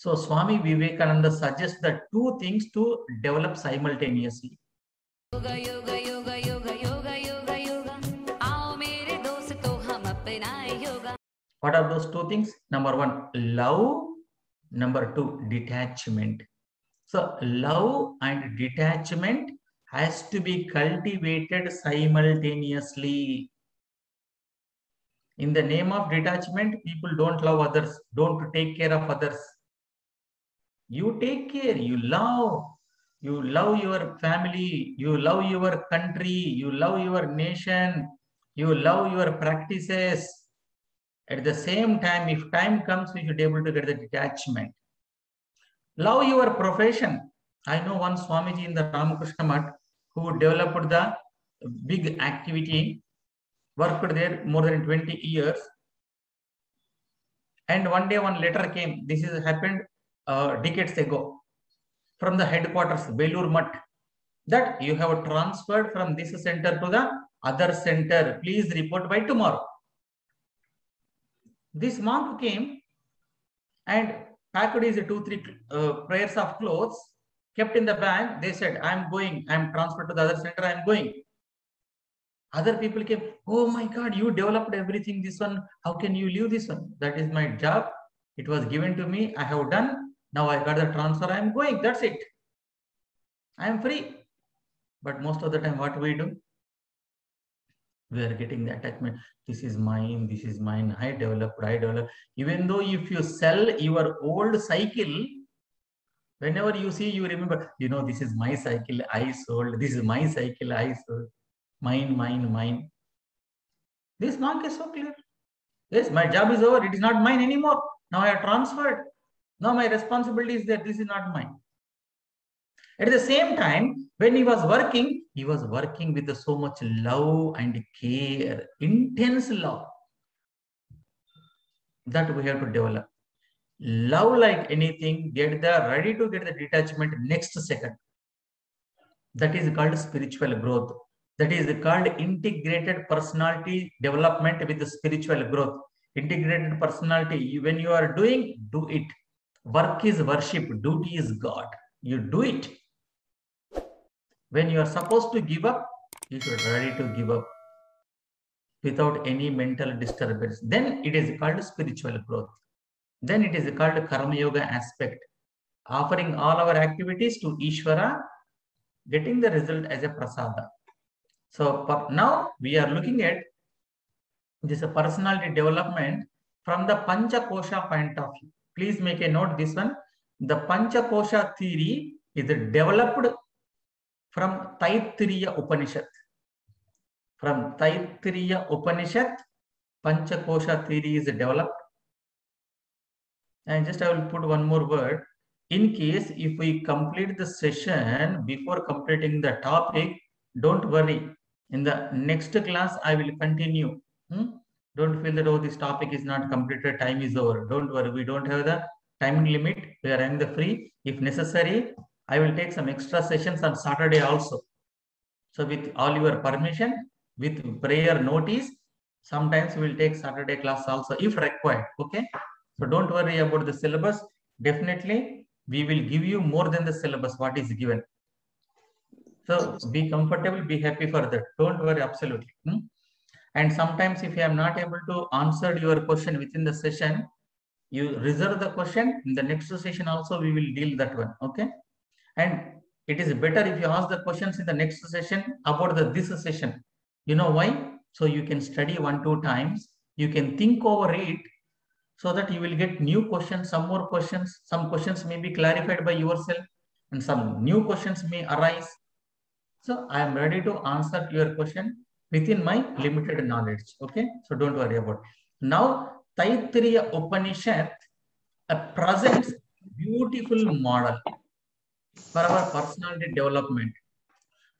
So Swami Vivekananda suggests the two things to develop simultaneously. Yoga, yoga, yoga, yoga, yoga, yoga, yoga. आओ मेरे दोस्तों हम अपनाएं yoga. What are those two things? Number one, love. Number two, detachment. So love and detachment has to be cultivated simultaneously. In the name of detachment, people don't love others, don't take care of others. You take care, you love your family, you love your country, you love your nation, you love your practices. At the same time, if time comes, you should be able to get the detachment. Love your profession. I know one Swamiji in the Ramakrishna Math who developed the big activity, worked there more than 20 years. And one day one letter came. This has happened decades ago from the headquarters, Belur Math, that you have transferred from this center to the other center. Please report by tomorrow. This monk came and packed his 2-3 pairs of clothes, kept in the bag. They said, I'm going, I'm transferred to the other center, I'm going. Other people came, oh my God, you developed everything, this one, how can you leave this one? That is my job. It was given to me, I have done. Now I got the transfer, I'm going, that's it. I am free. But most of the time, what we do? We are getting the attachment. This is mine, this is mine. I developed. Even though if you sell your old cycle, whenever you see, you remember, you know, this is my cycle, I sold. This is my cycle, I sold. Mine, mine, mine. This monk is so clear. Yes, my job is over. It is not mine anymore. Now I have transferred. Now my responsibility is that this is not mine. At the same time, when he was working with so much love and care, intense love, that we have to develop. Love like anything, ready to get the detachment next second. That is called spiritual growth. That is called integrated personality development with the spiritual growth. Integrated personality, when you are doing, do it. Work is worship, duty is God. You do it. When you are supposed to give up, you should be ready to give up without any mental disturbance. Then it is called spiritual growth. Then it is called Karma Yoga aspect. Offering all our activities to Ishvara, getting the result as a prasada. So now we are looking at this personality development from the Pancha Kosha point of view. Please make a note this one. The Pancha Kosha theory is developed from Taittiriya Upanishad. From Taittiriya Upanishad, Panchakosha theory is developed. And just I will put one more word. In case if we complete the session before completing the topic, don't worry. In the next class, I will continue. Don't feel that, oh, this topic is not completed, time is over. Don't worry, we don't have the time limit. We are in the free. If necessary, I will take some extra sessions on Saturday also. So with all your permission, with prayer notice, sometimes we will take Saturday class also if required. Okay. So don't worry about the syllabus. Definitely, we will give you more than the syllabus, what is given. So be comfortable, be happy for that. Don't worry, absolutely. And sometimes if you are not able to answer your question within the session, you reserve the question. In the next session also, we will deal that one. Okay. And it is better if you ask the questions in the next session about this session. You know why? So you can study 1-2 times. You can think over it so that you will get new questions, some more questions. Some questions may be clarified by yourself and some new questions may arise. So I am ready to answer your question within my limited knowledge. Okay. So don't worry about it. Now, Taittiriya Upanishad presents beautiful model for our personality development.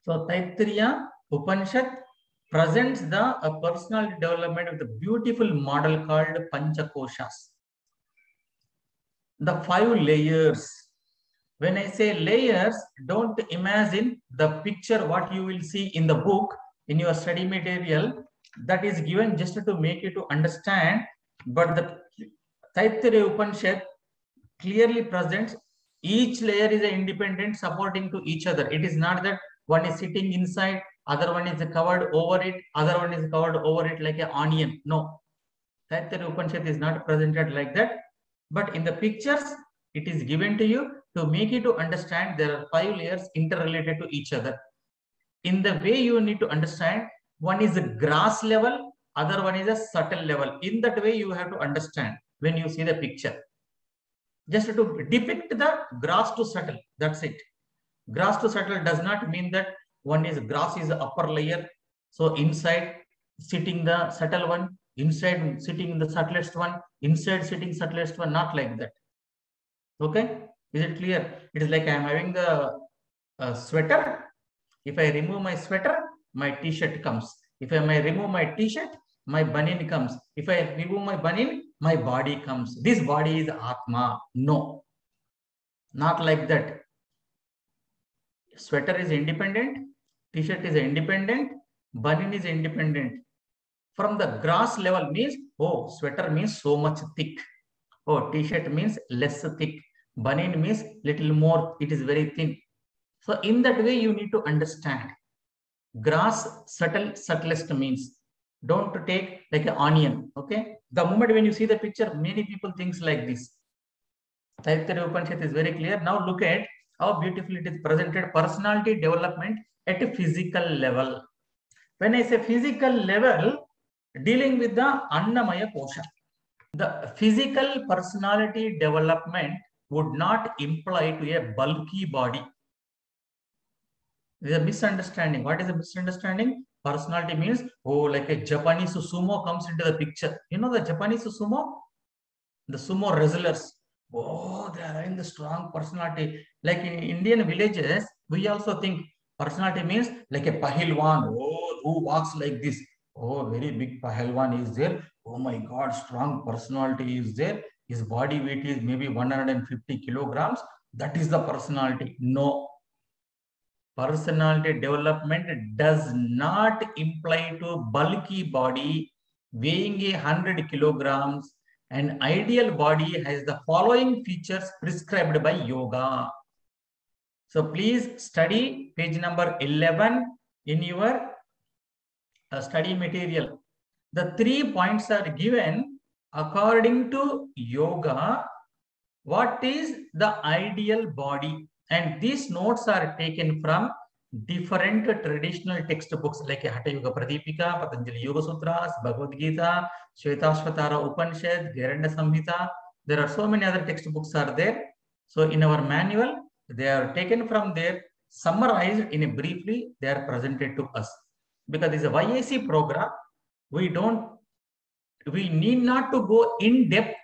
So Taittiriya Upanishad presents the personality development with a beautiful model called Panchakoshas. The 5 layers. When I say layers, don't imagine the picture what you will see in the book, in your study material. That is given just to make you to understand. But the Taittiriya Upanishad clearly presents. Each layer is independent, supporting to each other. It is not that one is sitting inside, other one is covered over it, other one is covered over it like an onion. No, Taittiriya Upanishad is not presented like that. But in the pictures, it is given to you to make you to understand there are 5 layers interrelated to each other. In the way you need to understand, one is a gross level, other one is a subtle level. In that way, you have to understand when you see the picture. Just to depict the gross to subtle, that's it. Gross to subtle does not mean that one is gross is the upper layer. So inside sitting the subtle one, inside sitting the subtlest one, inside sitting subtlest one, not like that. Okay, is it clear? It is like I am having the sweater. If I remove my sweater, my t-shirt comes. If I may remove my t-shirt, my banyan comes. If I remove my banyan, my body comes. This body is Atma. No, not like that. Sweater is independent, t-shirt is independent, banyan is independent. From the gross level means, oh, sweater means so much thick. Oh, t-shirt means less thick. Banyan means little more, it is very thin. So in that way, you need to understand. Gross, subtle, subtlest means. Don't take like an onion, okay? The moment when you see the picture, many people thinks like this. Taittiriya Upanishad is very clear. Now look at how beautifully it is presented. Personality development at a physical level. When I say physical level, dealing with the Annamaya Kosha. The physical personality development would not imply to a bulky body. There is a misunderstanding. What is a misunderstanding? Personality means, oh, like a Japanese sumo comes into the picture. You know the Japanese sumo? The sumo wrestlers. Oh, they are having the strong personality. Like in Indian villages, we also think personality means like a pahilwan. Oh, who walks like this? Oh, very big pahilwan is there. Oh my God, strong personality is there. His body weight is maybe 150 kilograms. That is the personality. No. Personality development does not imply to bulky body weighing 100 kilograms. An ideal body has the following features prescribed by yoga. So please study page number 11 in your study material. The 3 points are given according to yoga. What is the ideal body? And these notes are taken from different traditional textbooks like Hatha Yoga Pradipika, Patanjali Yoga Sutras, Bhagavad Gita, Shvetashvatara Upanishad, Gheranda Samhita. There are so many other textbooks are there. So in our manual, they are taken from there, summarized in a briefly, they are presented to us. Because this is a YAC program, we need not to go in depth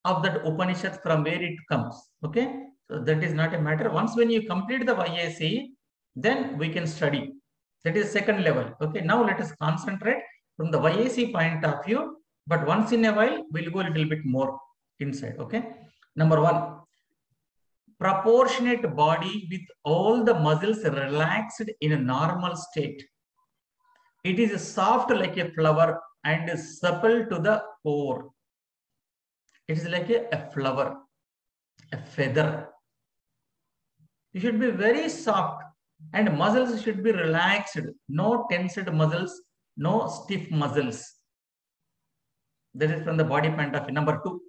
of that Upanishad from where it comes. Okay, so that is not a matter. Once when you complete the YAC, then we can study. That is second level. Okay, now let us concentrate from the YAC point of view. But once in a while, we'll go a little bit more inside. Okay, number 1, proportionate body with all the muscles relaxed in a normal state. It is soft like a flower and supple to the core. It is like a flower, a feather. You should be very soft and muscles should be relaxed. No tensed muscles, no stiff muscles. That is from the body point of view. Number 2,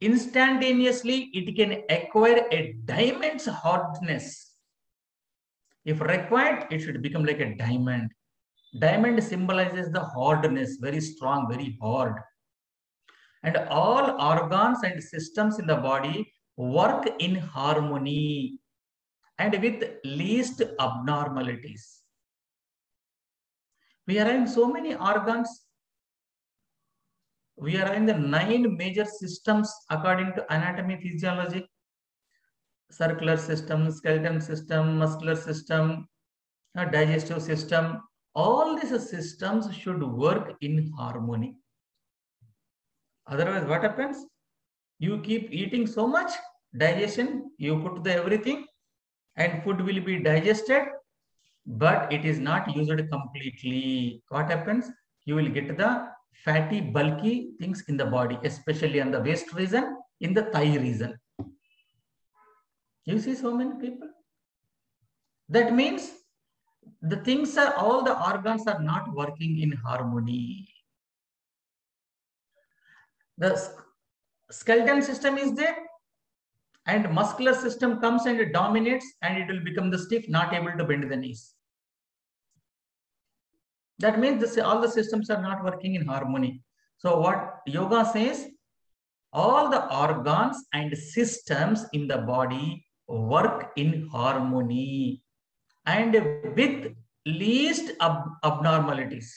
instantaneously it can acquire a diamond's hardness. If required, it should become like a diamond. Diamond symbolizes the hardness, very strong, very hard. And all organs and systems in the body work in harmony and with least abnormalities. We are having so many organs. We are having the 9 major systems according to anatomy, physiology. Circular system, skeleton system, muscular system, digestive system. All these systems should work in harmony. Otherwise, what happens? You keep eating so much, digestion, you put the everything and food will be digested, but it is not used completely. What happens? You will get the fatty, bulky things in the body, especially on the waist region, in the thigh region. You see so many people. That means the things are, all the organs are not working in harmony. The skeletal system is there and muscular system comes and it dominates and it will become the stiff, not able to bend the knees. That means this, all the systems are not working in harmony. So what yoga says, all the organs and systems in the body work in harmony and with least abnormalities.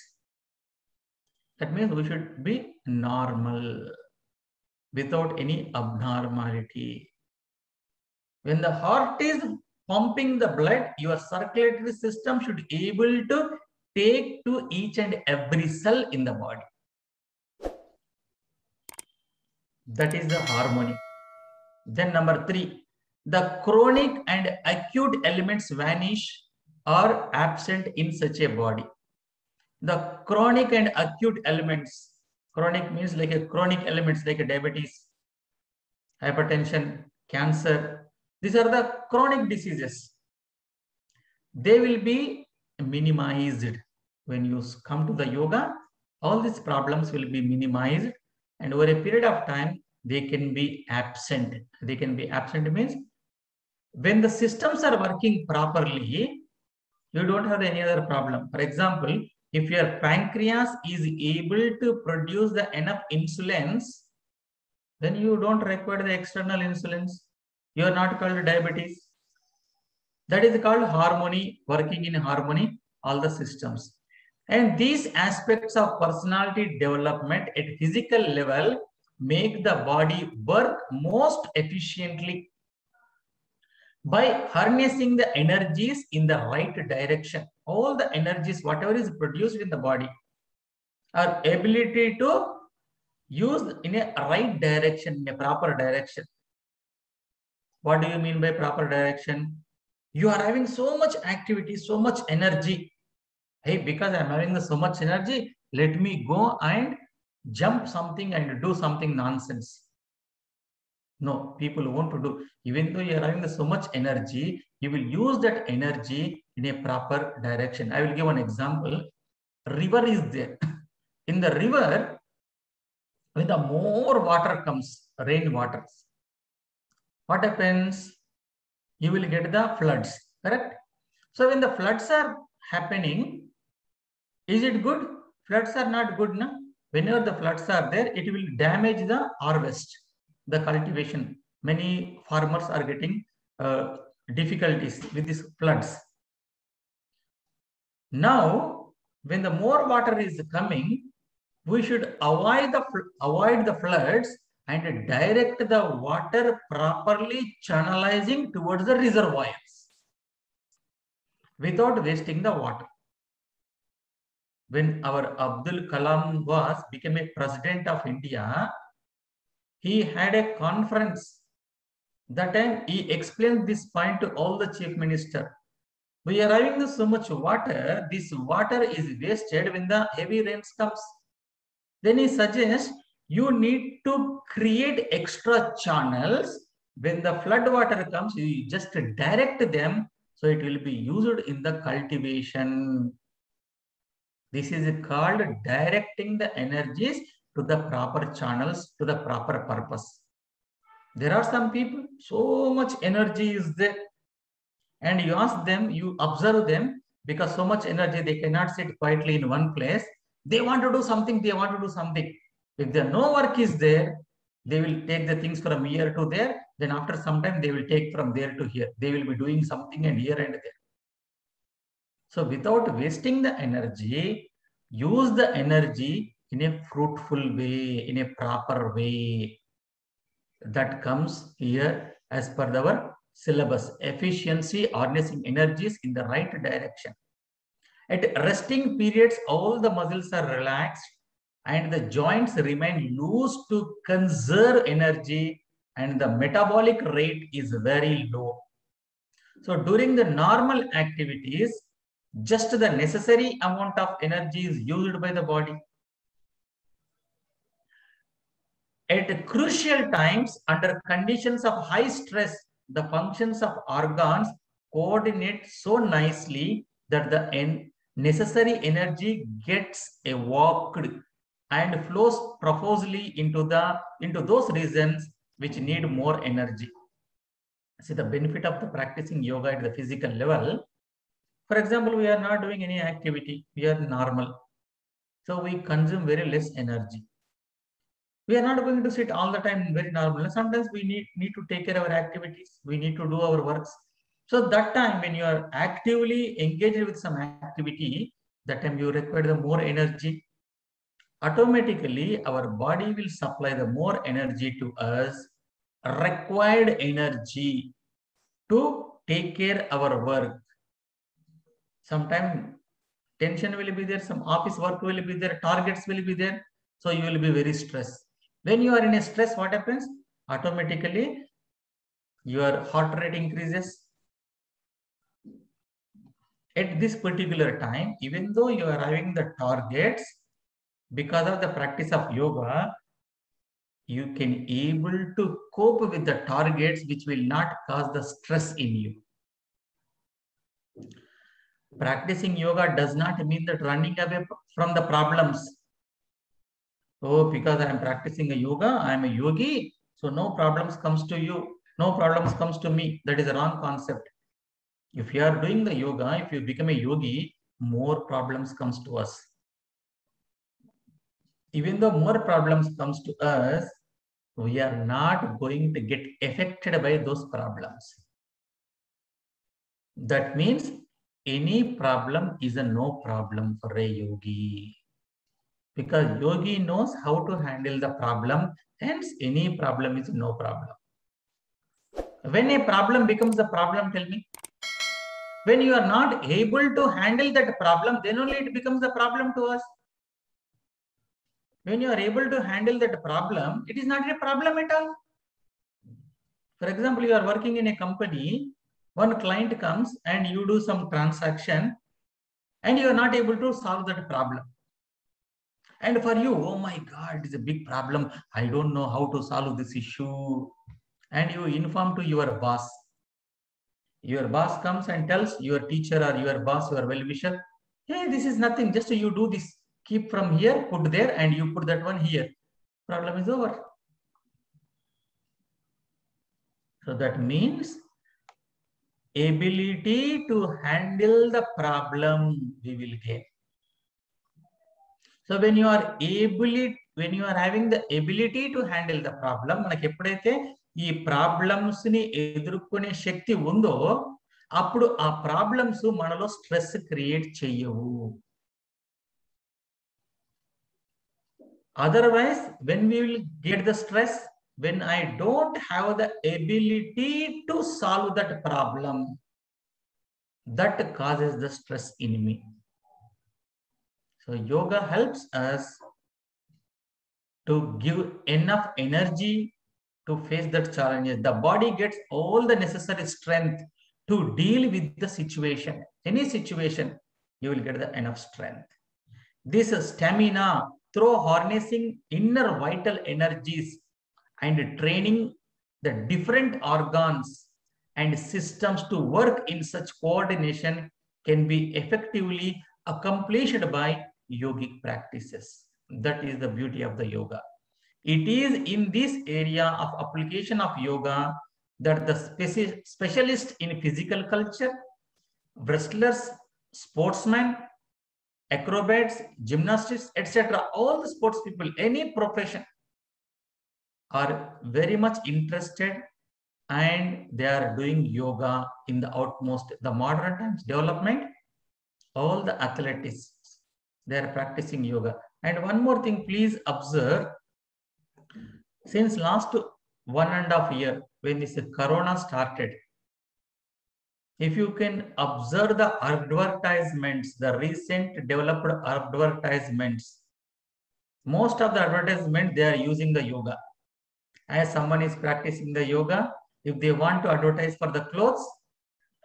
That means we should be normal without any abnormality. When the heart is pumping the blood, your circulatory system should be able to take to each and every cell in the body. That is the harmony. Then number 3, the chronic and acute elements vanish or absent in such a body. The chronic and acute elements, chronic means like a chronic elements like a diabetes, hypertension, cancer. These are the chronic diseases. They will be minimized. When you come to the yoga, all these problems will be minimized and over a period of time, they can be absent. They can be absent means when the systems are working properly, you don't have any other problem. For example, if your pancreas is able to produce the enough insulins, then you don't require the external insulins. You are not called diabetes. That is called harmony, working in harmony, all the systems. And these aspects of personality development at physical level make the body work most efficiently by harnessing the energies in the right direction. All the energies, whatever is produced in the body, are ability to use in a right direction, in a proper direction. What do you mean by proper direction? You are having so much activity, so much energy. Hey, because I'm having so much energy, let me go and jump something and do something nonsense. No, people want to do. Even though you are having so much energy, you will use that energy in a proper direction. I will give an example. River is there. In the river, when the more water comes, rain waters, what happens? You will get the floods, correct? So when the floods are happening, is it good? Floods are not good, no? Whenever the floods are there, it will damage the harvest, the cultivation. Many farmers are getting difficulties with these floods. Now, when the more water is coming, we should avoid the floods and direct the water properly channelizing towards the reservoirs without wasting the water. When our Abdul Kalam became a president of India, he had a conference. That time he explained this point to all the chief minister. We are having so much water. This water is wasted when the heavy rains comes. Then he suggests you need to create extra channels. When the flood water comes, you just direct them so it will be used in the cultivation. This is called directing the energies to the proper channels, to the proper purpose. There are some people, so much energy is there. And you ask them, you observe them, because so much energy, they cannot sit quietly in one place. They want to do something, they want to do something. If there no work is there, they will take the things from here to there. Then after some time, they will take from there to here. They will be doing something and here and there. So without wasting the energy, use the energy in a fruitful way, in a proper way. That comes here as per our syllabus. Efficiency, harnessing energies in the right direction. At resting periods, all the muscles are relaxed and the joints remain loose to conserve energy and the metabolic rate is very low. So during the normal activities, just the necessary amount of energy is used by the body. At crucial times, under conditions of high stress, the functions of organs coordinate so nicely that the necessary energy gets evacuated and flows profusely into those regions which need more energy. See the benefit of the practicing yoga at the physical level. For example, we are not doing any activity, we are normal. So we consume very less energy. We are not going to sit all the time very normal. Sometimes we need to take care of our activities. We need to do our works. So that time when you are actively engaged with some activity, that time you require the more energy. Automatically, our body will supply the more energy to us, required energy to take care of our work. Sometimes tension will be there, some office work will be there, targets will be there. So you will be very stressed. When you are in a stress, what happens? Automatically, your heart rate increases. At this particular time, even though you are having the targets, because of the practice of yoga, you can able to cope with the targets which will not cause the stress in you. Practicing yoga does not mean that running away from the problems. Oh, because I am practicing a yoga, I am a yogi, so no problems comes to you, no problems comes to me. That is a wrong concept. If you are doing the yoga, if you become a yogi, more problems comes to us. Even though more problems comes to us, we are not going to get affected by those problems. That means any problem is a no problem for a yogi. Because yogi knows how to handle the problem, hence any problem is no problem. When a problem becomes a problem, tell me. When you are not able to handle that problem, then only it becomes a problem to us. When you are able to handle that problem, it is not a problem at all. For example, you are working in a company, one client comes and you do some transaction and you are not able to solve that problem. And for you, oh my God, it is a big problem. I don't know how to solve this issue. And you inform to your boss. Your boss comes and tells your teacher or your boss, your well-wisher, hey, this is nothing. Just you do this. Keep from here, put there, and you put that one here. Problem is over. So that means ability to handle the problem we will get. So when you are having the ability to handle the problem, మనకి ఎప్పుడైతే ఈ problems ని ఎదుర్కొనే శక్తి ఉందో అప్పుడు ఆ problems మనలో stress create చేయవు. Otherwise, when we will get the stress, when I don't have the ability to solve that problem, that causes the stress in me. So yoga helps us to give enough energy to face that challenges. The body gets all the necessary strength to deal with the situation. Any situation, you will get the enough strength. This stamina through harnessing inner vital energies and training the different organs and systems to work in such coordination can be effectively accomplished by yogic practices. That is the beauty of the yoga. It is in this area of application of yoga that the specialist in physical culture, wrestlers, sportsmen, acrobats, gymnastics, etc., all the sports people, any profession, are very much interested and they are doing yoga in the utmost, the modern times development, all the athletics, they are practicing yoga. And one more thing, please observe, since last 1.5 years, when this corona started, if you can observe the advertisements, the recent developed advertisements, most of the advertisements, they are using the yoga. As someone is practicing the yoga, if they want to advertise for the clothes,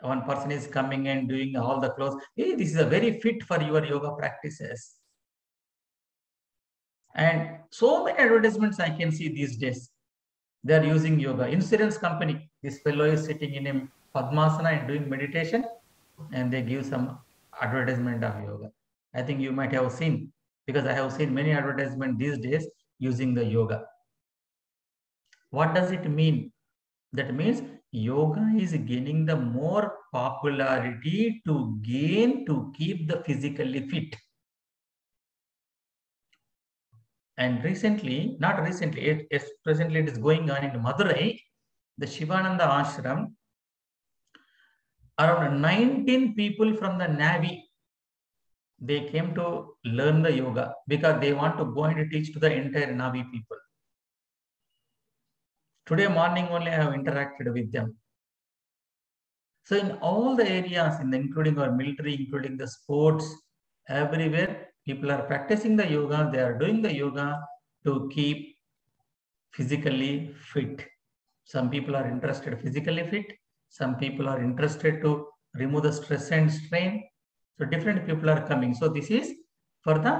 one person is coming and doing all the clothes. Hey, this is a very fit for your yoga practices. And so many advertisements I can see these days. They are using yoga. Insurance company, this fellow is sitting in a Padmasana and doing meditation, and they give some advertisement of yoga. I think you might have seen, because I have seen many advertisements these days using the yoga. What does it mean? That means yoga is gaining the more popularity to keep the physically fit. And recently, not recently, presently it is going on in Madurai, the Shivananda Ashram. Around 19 people from the Navy, they came to learn the yoga because they want to go and teach to the entire Navy people. Today morning only I have interacted with them. So in all the areas, including our military, including the sports, everywhere, people are practicing the yoga. They are doing the yoga to keep physically fit. Some people are interested physically fit. Some people are interested to remove the stress and strain. So different people are coming. So this is for the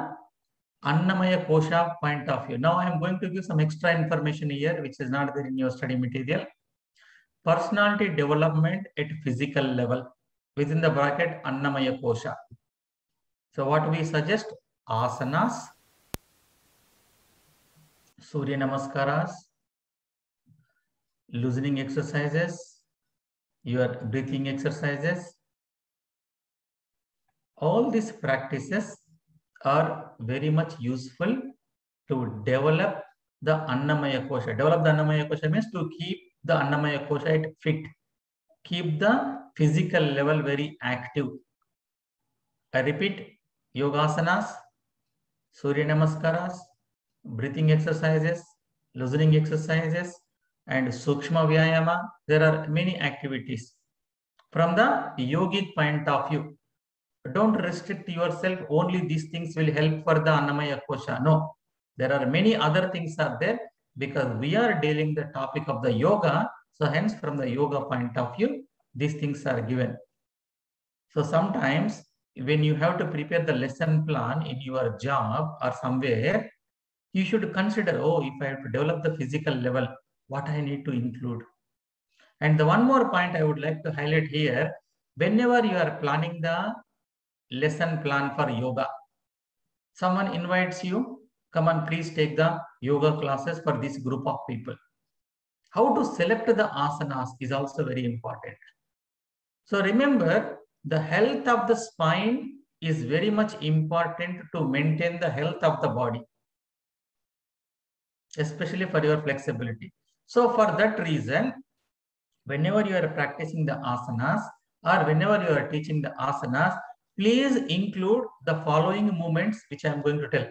Annamaya Kosha point of view. Now I am going to give some extra information here, which is not there in your study material. Personality development at physical level, within the bracket Annamaya Kosha. So what we suggest? Asanas, Surya Namaskaras, loosening exercises, your breathing exercises. All these practices are very much useful to develop the Annamaya Kosha. Develop the Annamaya Kosha means to keep the Annamaya Kosha fit, keep the physical level very active. I repeat, Yogasanas, Surya Namaskaras, breathing exercises, loosening exercises, and Sukshma Vyayama. There are many activities. From the yogic point of view, don't restrict yourself, only these things will help for the Annamaya Kosha. No, there are many other things are there, because we are dealing the topic of the yoga. So hence from the yoga point of view, these things are given. So sometimes when you have to prepare the lesson plan in your job or somewhere, you should consider, oh, if I have to develop the physical level, what I need to include. And the one more point I would like to highlight here, whenever you are planning the lesson plan for yoga, someone invites you, come on, please take the yoga classes for this group of people. How to select the asanas is also very important. So remember, the health of the spine is very much important to maintain the health of the body, especially for your flexibility. So for that reason, whenever you are practicing the asanas or whenever you are teaching the asanas, please include the following movements which I am going to tell.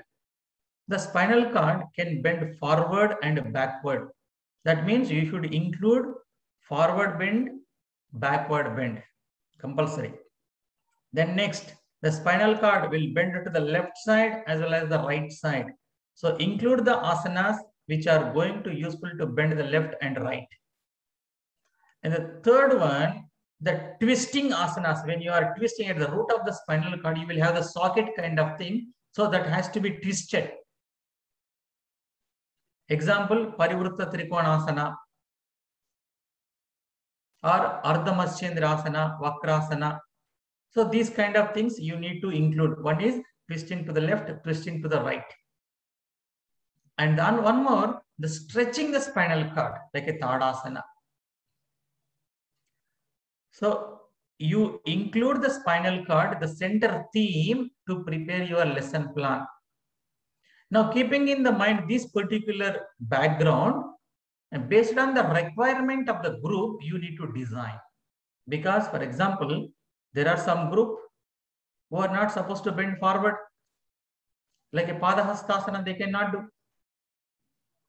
The spinal cord can bend forward and backward. That means you should include forward bend, backward bend, compulsory. Then next, the spinal cord will bend to the left side as well as the right side. So include the asanas which are going to useful to bend the left and right. And the third one, the twisting asanas. When you are twisting at the root of the spinal cord, you will have the socket kind of thing. So that has to be twisted. Example, Parivritta Trikonasana or Ardha Matsyendrasana, Vakrasana. So these kind of things you need to include. One is twisting to the left, twisting to the right. And then one more, the stretching the spinal cord, like a Tadasana. So you include the spinal cord, the center theme, to prepare your lesson plan. Now, keeping in the mind this particular background, and based on the requirement of the group, you need to design. Because, for example, there are some group who are not supposed to bend forward. Like a Padahastasana, they cannot do,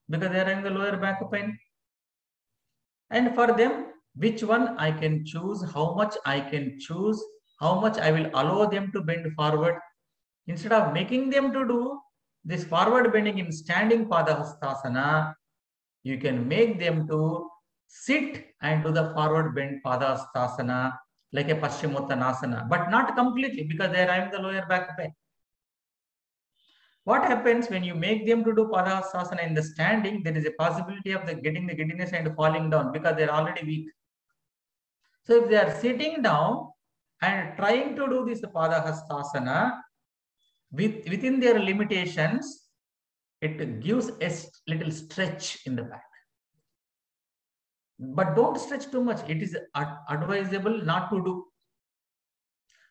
because they are in the lower back pain. And for them, which one I can choose, how much I can choose, how much I will allow them to bend forward. Instead of making them to do this forward bending in standing Padahastasana, you can make them to sit and do the forward bend Padahastasana like a Paschimottanasana, but not completely, because they are in the lower back pain. What happens when you make them to do Padahastasana in the standing? There is a possibility of getting the giddiness and falling down because they are already weak. So if they are sitting down and trying to do this Padahastasana within their limitations, it gives a little stretch in the back. But don't stretch too much. It is advisable not to do.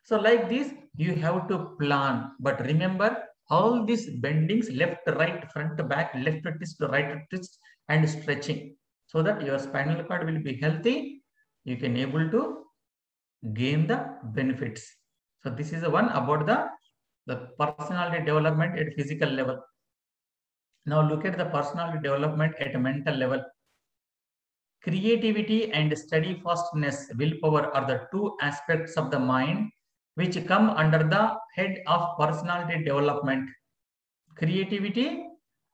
So like this, you have to plan. But remember, all these bendings, left, right, front, back, left twist, right twist, and stretching, so that your spinal cord will be healthy. You can able to gain the benefits. So this is the one about the personality development at physical level. Now look at the personality development at a mental level. Creativity and steadfastness, willpower are the two aspects of the mind which come under the head of personality development. Creativity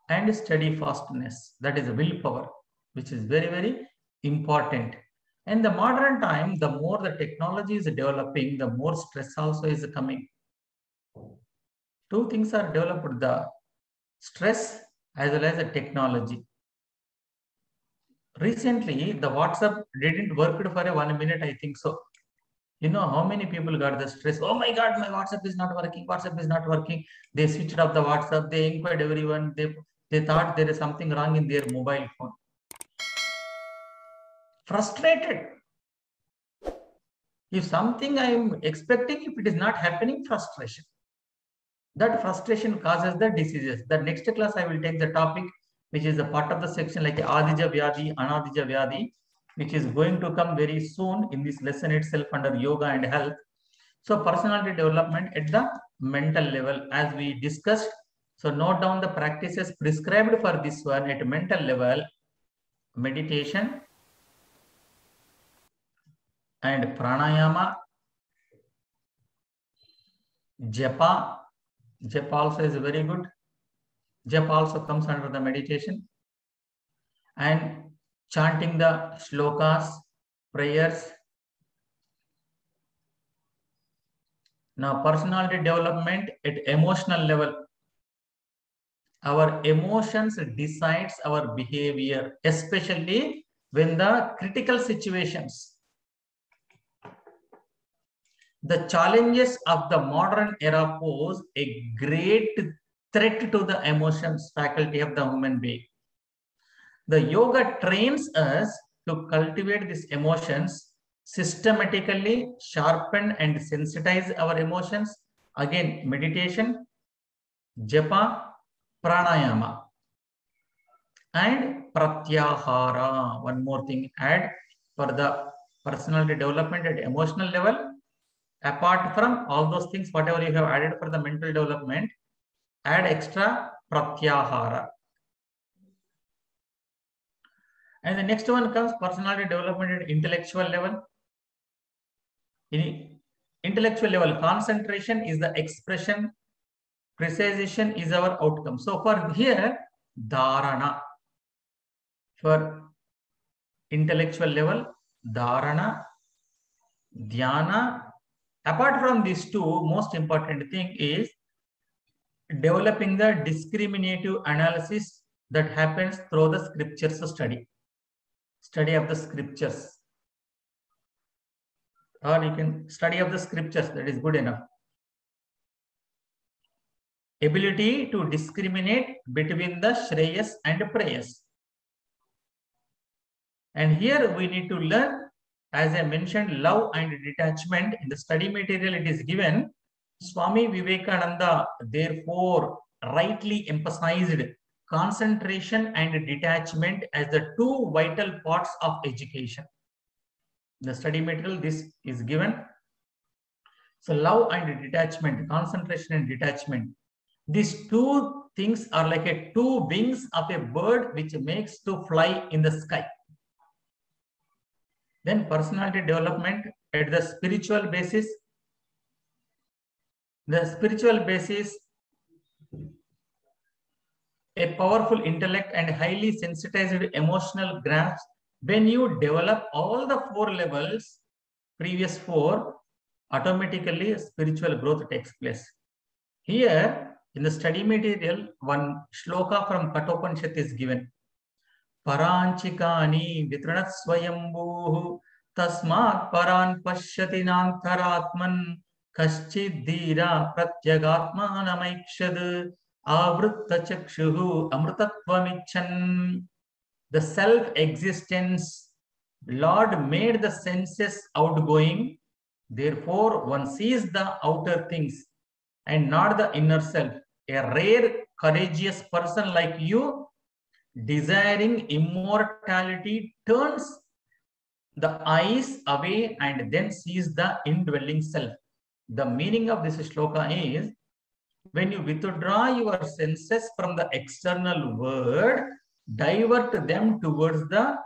and steadfastness, that is willpower, which is very, very important. In the modern time, the more the technology is developing, the more stress also is coming. Two things are developed, the stress as well as the technology. Recently, the WhatsApp didn't work for a 1 minute, I think so. You know how many people got the stress? Oh my God, my WhatsApp is not working. WhatsApp is not working. They switched off the WhatsApp. They inquired everyone. They thought there is something wrong in their mobile phone. Frustrated. If something I am expecting, if it is not happening, frustration. That frustration causes the diseases. The next class I will take the topic, which is a part of the section like Adija Vyadhi, Anadija Vyadhi, which is going to come very soon in this lesson itself under yoga and health. So personality development at the mental level, as we discussed. So note down the practices prescribed for this one at mental level: meditation and pranayama, japa. Japa also is very good. Japa also comes under the meditation. And chanting the shlokas, prayers. Now, personality development at emotional level. Our emotions decides our behavior, especially when the critical situations. The challenges of the modern era pose a great threat to the emotions faculty of the human being. The yoga trains us to cultivate these emotions, systematically sharpen and sensitize our emotions. Again, meditation, japa, pranayama, and pratyahara. One more thing add for the personality development at emotional level. Apart from all those things, whatever you have added for the mental development, add extra pratyahara. And the next one comes personality development at intellectual level. In intellectual level, concentration is the expression, precision is our outcome. So for here, dharana. For intellectual level, dharana, dhyana. Apart from these two, most important thing is developing the discriminative analysis that happens through the scriptures study of the scriptures, or you can study of the scriptures, that is good enough. Ability to discriminate between the shreyas and prayas. And here we need to learn, as I mentioned, love and detachment. In the study material it is given. Swami Vivekananda therefore rightly emphasized concentration and detachment as the two vital parts of education. The study material, this is given. So love and detachment, concentration and detachment. These two things are like a two wings of a bird which makes to fly in the sky. Then personality development at the spiritual basis. The spiritual basis, a powerful intellect and highly sensitized emotional grasp. When you develop all the four levels, previous four, automatically spiritual growth takes place. Here, In the study material, one shloka from Kathopanishad is given. Paranchikani vitranat swayambhuh tasmat paran pashyati nantaratman kaschid dhira pratyagatmanamaikshad avritta chakshuhu amrutatvamichan. The self-existence, Lord made the senses outgoing. Therefore, one sees the outer things and not the inner self. A rare, courageous person like you, desiring immortality, turns the eyes away and then sees the indwelling self. The meaning of this shloka is, when you withdraw your senses from the external world, divert them towards the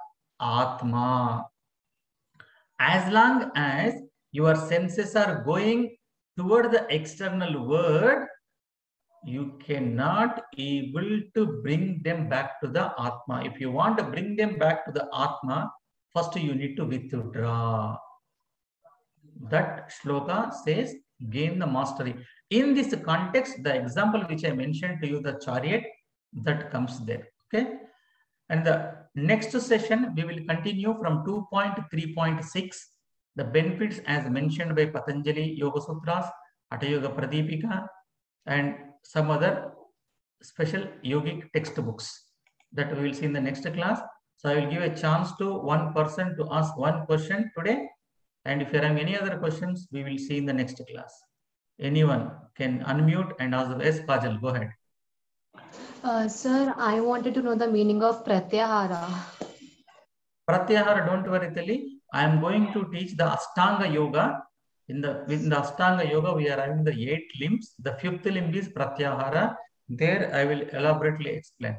Atma. As long as your senses are going toward the external world, you cannot able to bring them back to the Atma. If you want to bring them back to the Atma, first you need to withdraw. That shloka says, gain the mastery. In this context, the example which I mentioned to you, the chariot, that comes there. Okay. And the next session, we will continue from 2.3.6. The benefits as mentioned by Patanjali Yoga Sutras, Hatha Yoga Pradipika, and some other special yogic textbooks that we will see in the next class. So I will give a chance to one person to ask one question today. And if you have any other questions, we will see in the next class. Anyone can unmute and ask. Yes, Kajal, go ahead. Sir, I wanted to know the meaning of Pratyahara. Pratyahara, don't worry, Tali. I am going to teach the Ashtanga Yoga. In the Ashtanga Yoga, we are having the 8 limbs. The 5th limb is Pratyahara. There I will elaborately explain.